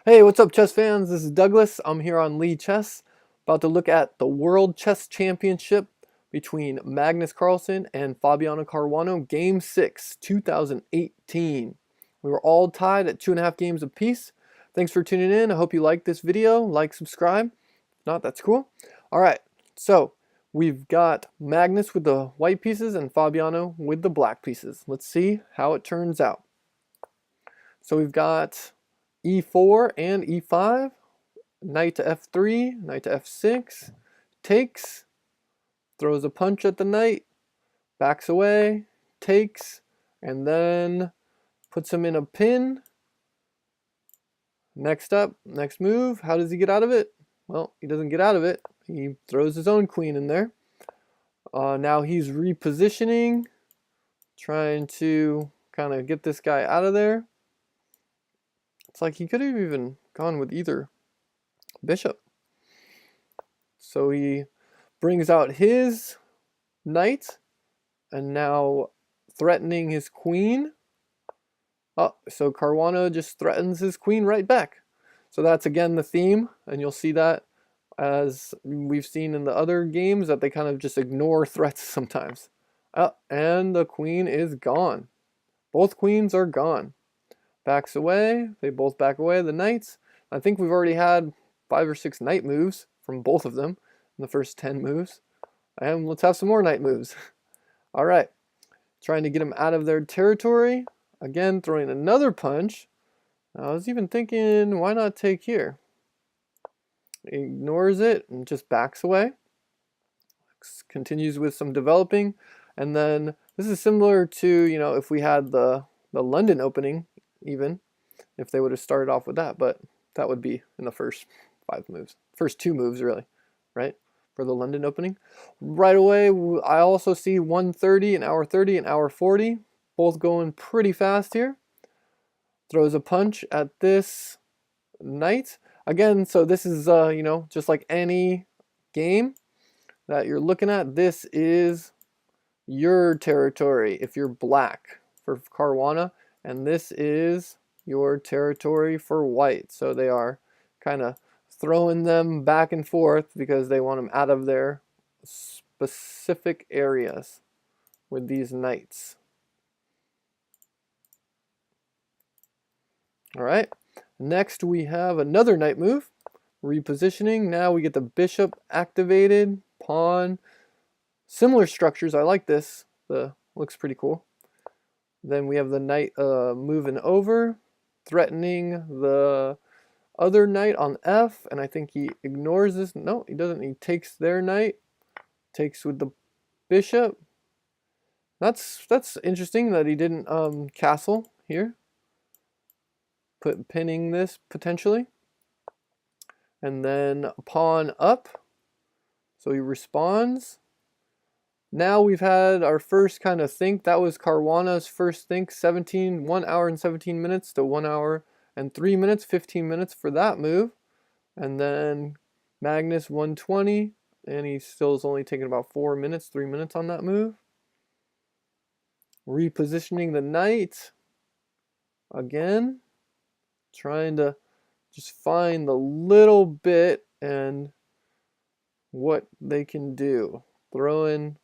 Hey, what's up, chess fans? This is Douglas. I'm here on Lee Chess, about to look at the World Chess Championship between Magnus Carlsen and Fabiano Caruana, Game 6, 2018. We were all tied at 2.5 games apiece. Thanks for tuning in. I hope you like this video. Like, subscribe. If not, that's cool. All right, so we've got Magnus with the white pieces and Fabiano with the black pieces. Let's see how it turns out. So we've got e4 and e5, knight to f3, knight to f6, takes, throws a punch at the knight, backs away, takes, and then puts him in a pin. Next up, next move, how does he get out of it? Well, he doesn't get out of it. He throws his own queen in there. Now he's repositioning, trying to kind of get this guy out of there. It's like he could have even gone with either bishop. So he brings out his knight and now threatening his queen. Oh, so Caruana just threatens his queen right back. So that's again the theme, and you'll see that as we've seen in the other games that they kind of just ignore threats sometimes. And the queen is gone. Both queens are gone. Backs away, they both back away, the knights. I think we've already had 5 or 6 knight moves from both of them in the first 10 moves. And let's have some more knight moves. All right, trying to get them out of their territory. Again, throwing another punch. I was even thinking, why not take here? Ignores it and just backs away. Continues with some developing. And then this is similar to, if we had the London opening, even if they would have started off with that, but that would be in the first 5 moves, first 2 moves really, right, for the London opening. Right away, I also see 1:30, an hour 30, an hour 40, both going pretty fast here. Throws a punch at this knight again. So this is just like any game that you're looking at, this is your territory if you're black for Caruana, and this is your territory for white. So they are kind of throwing them back and forth because they want them out of their specific areas with these knights. All right, next we have another knight move, repositioning. Now we get the bishop activated, pawn, similar structures. I like this, looks pretty cool. Then we have the knight moving over, threatening the other knight on f, and I think he ignores this. No, he doesn't. He takes their knight, takes with the bishop. That's interesting that he didn't castle here, pinning this potentially. And then pawn up, so he responds. Now we've had our first kind of think. That was Caruana's first think, 1 hour and 17 minutes to 1 hour and 3 minutes, 15 minutes for that move. And then Magnus 120, and he still is only taking about 4 minutes, 3 minutes on that move. Repositioning the knight. Again, trying to just find the little bit and what they can do. Throw in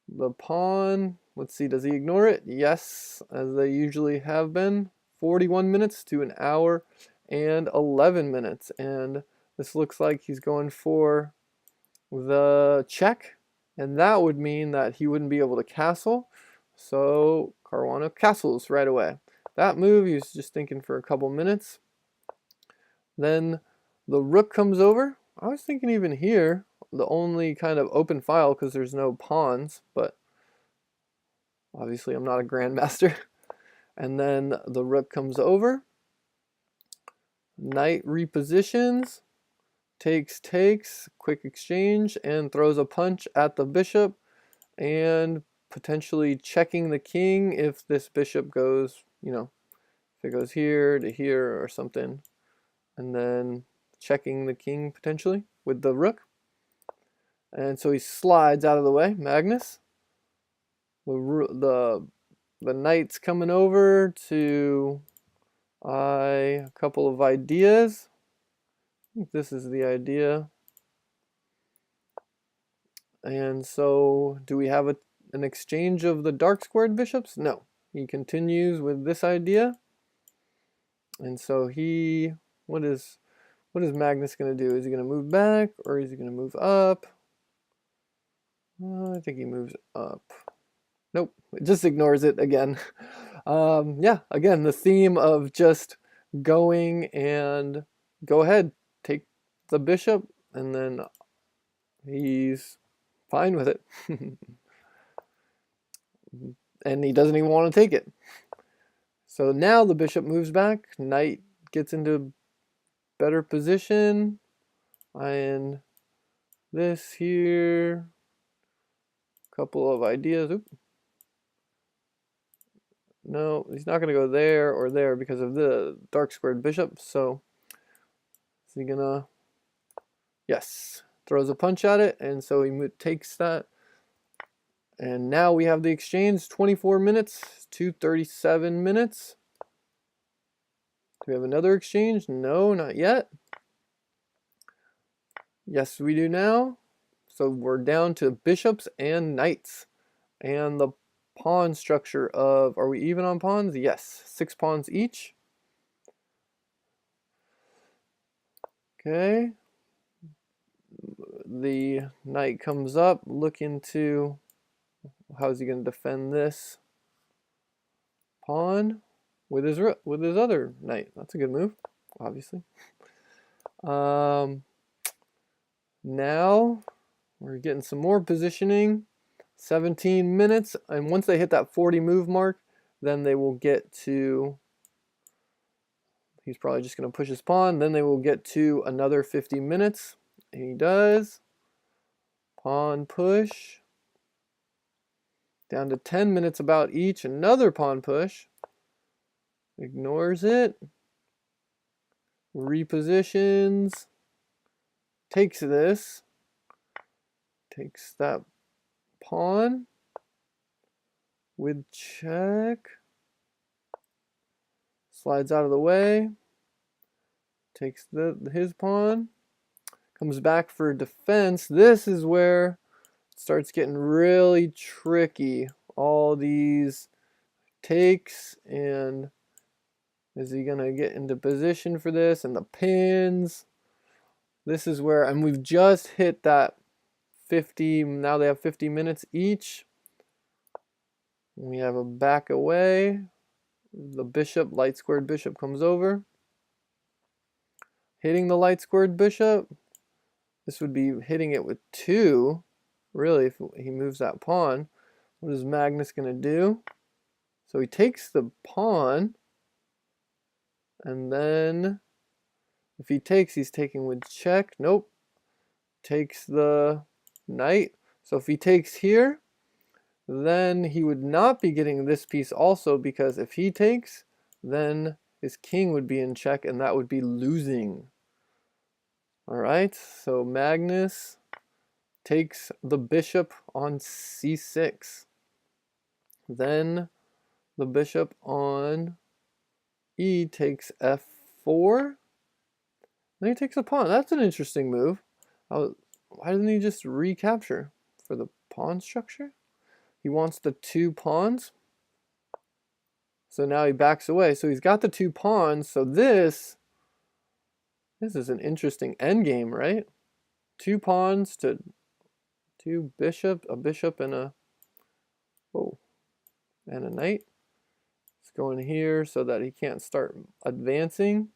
the pawn. Let's see, does he ignore it? Yes, as they usually have been. 41 minutes to 1 hour and 11 minutes. And this looks like he's going for the check. And that would mean that he wouldn't be able to castle. So Caruana castles right away. That move, he was just thinking for a couple minutes. Then the rook comes over. I was thinking even here, the only kind of open file because there's no pawns, but obviously I'm not a grandmaster. And then the rook comes over. Knight repositions, takes, quick exchange, and throws a punch at the bishop, and potentially checking the king if this bishop goes, if it goes here to here or something. And then checking the king potentially with the rook. And so he slides out of the way, Magnus. The knight's coming over to A couple of ideas. I think this is the idea. And so, do we have an exchange of the dark squared bishops? No. He continues with this idea. And so what is Magnus going to do? Is he going to move back or is he going to move up? I think he moves up. Nope, it just ignores it again. Yeah, again, the theme of just going and go ahead, take the bishop, and then he's fine with it. And he doesn't even want to take it. So now the bishop moves back, knight gets into better position, and this here, couple of ideas. Oop. No, he's not going to go there or there because of the dark squared bishop. So is he going to, yes, throws a punch at it, and so he takes that. And now we have the exchange, 24 minutes to 37 minutes. Do we have another exchange? No, not yet. Yes, we do now. So we're down to bishops and knights. And the pawn structure of, are we even on pawns? Yes, 6 pawns each. Okay. The knight comes up, looking to, how's he going to defend this pawn with his other knight? That's a good move, obviously. Now we're getting some more positioning. 17 minutes, and once they hit that 40 move mark, then they will get to, he's probably just going to push his pawn, then they will get to another 50 minutes, and he does. Pawn push. Down to 10 minutes about each, another pawn push. Ignores it. Repositions. Takes this. Takes that pawn with check. Slides out of the way. Takes his pawn. Comes back for defense. This is where it starts getting really tricky. All these takes, and is he gonna get into position for this? And the pins. This is where, and we've just hit that 50, now they have 50 minutes each. We have a back away. The bishop, light squared bishop comes over. Hitting the light squared bishop. This would be hitting it with 2. Really, if he moves that pawn. What is Magnus going to do? So he takes the pawn. And then, if he takes, he's taking with check. Nope. Takes the knight. So if he takes here, then he would not be getting this piece also, because if he takes, then his king would be in check, and that would be losing. Alright, so Magnus takes the bishop on c6. Then the bishop on e takes f4. Then he takes a pawn. That's an interesting move. Why didn't he just recapture for the pawn structure? He wants the 2 pawns. So now he backs away. So he's got the 2 pawns. So this is an interesting endgame, right? 2 pawns to 2 bishop, a bishop and a knight. It's going here so that he can't start advancing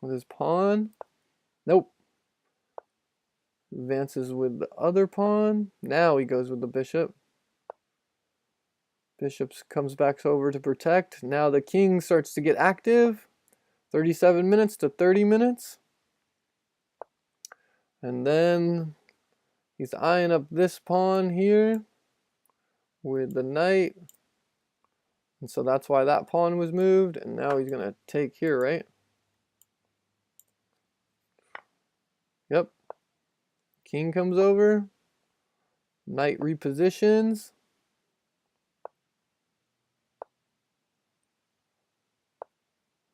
with his pawn. Nope. Advances with the other pawn. Now he goes with the bishop. Bishop comes back over to protect. Now the king starts to get active. 37 minutes to 30 minutes. And then he's eyeing up this pawn here with the knight. And so that's why that pawn was moved. And now he's going to take here, right? Yep. King comes over. Knight repositions.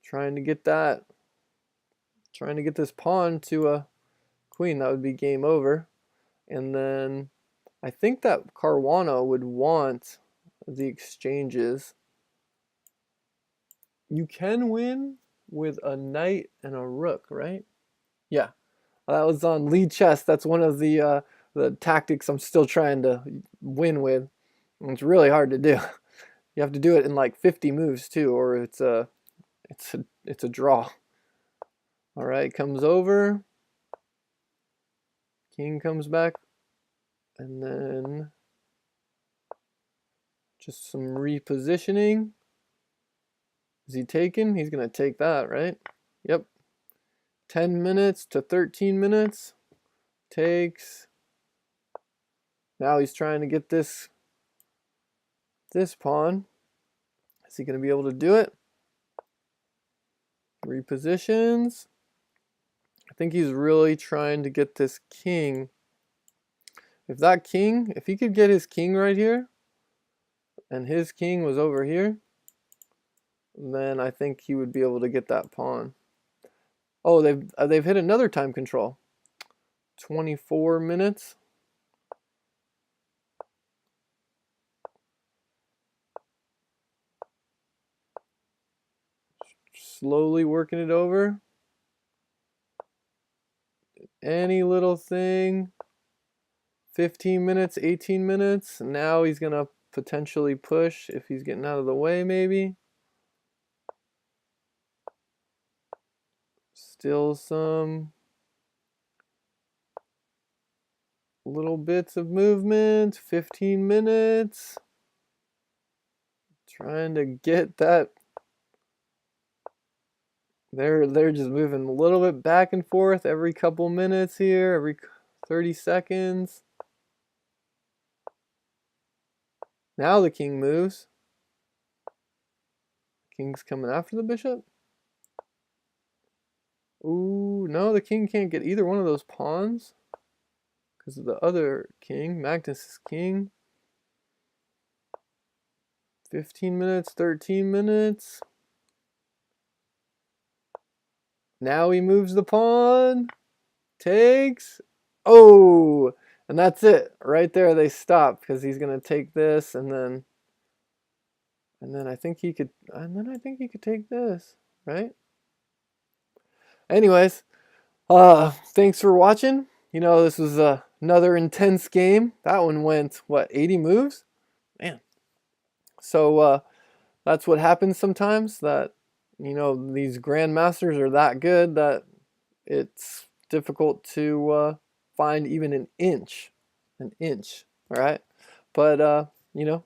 Trying to get this pawn to a queen. That would be game over. And then I think that Caruana would want the exchanges. You can win with a knight and a rook, right? Yeah, that was on lead chess. That's one of the tactics I'm still trying to win with. And it's really hard to do. You have to do it in like 50 moves too, or it's a draw. All right, comes over. King comes back, and then just some repositioning. Is he taken? He's gonna take that, right? Yep. 10 minutes to 13 minutes. Takes. Now he's trying to get this pawn. Is he gonna be able to do it? Repositions. I think he's really trying to get this king. If he could get his king right here, and his king was over here, then I think he would be able to get that pawn. Oh, they've hit another time control. 24 minutes. Slowly working it over. Any little thing. 15 minutes, 18 minutes. Now he's going to potentially push if he's getting out of the way, maybe. Still some little bits of movement. 15 minutes. Trying to get that. They're just moving a little bit back and forth every couple minutes here, every 30 seconds. Now the king moves. King's coming after the bishop. Ooh, no, the king can't get either one of those pawns because of the other king, Magnus' king. 15 minutes, 13 minutes. Now he moves the pawn. Takes. Oh, and that's it. Right there they stop because he's going to take this and then I think he could take this, right? Anyways, thanks for watching. You know, this was another intense game. That one went, what, 80 moves? Man. So that's what happens sometimes, that, you know, these grandmasters are that good that it's difficult to find even an inch, all right? But, you know,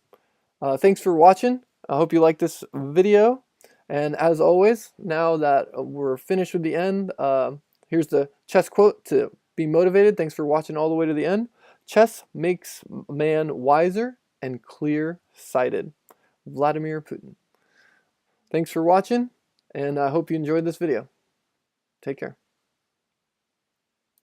thanks for watching. I hope you like this video. And as always, now that we're finished with the end, here's the chess quote to be motivated. Thanks for watching all the way to the end. Chess makes man wiser and clear-sighted. Vladimir Putin. Thanks for watching, and I hope you enjoyed this video. Take care.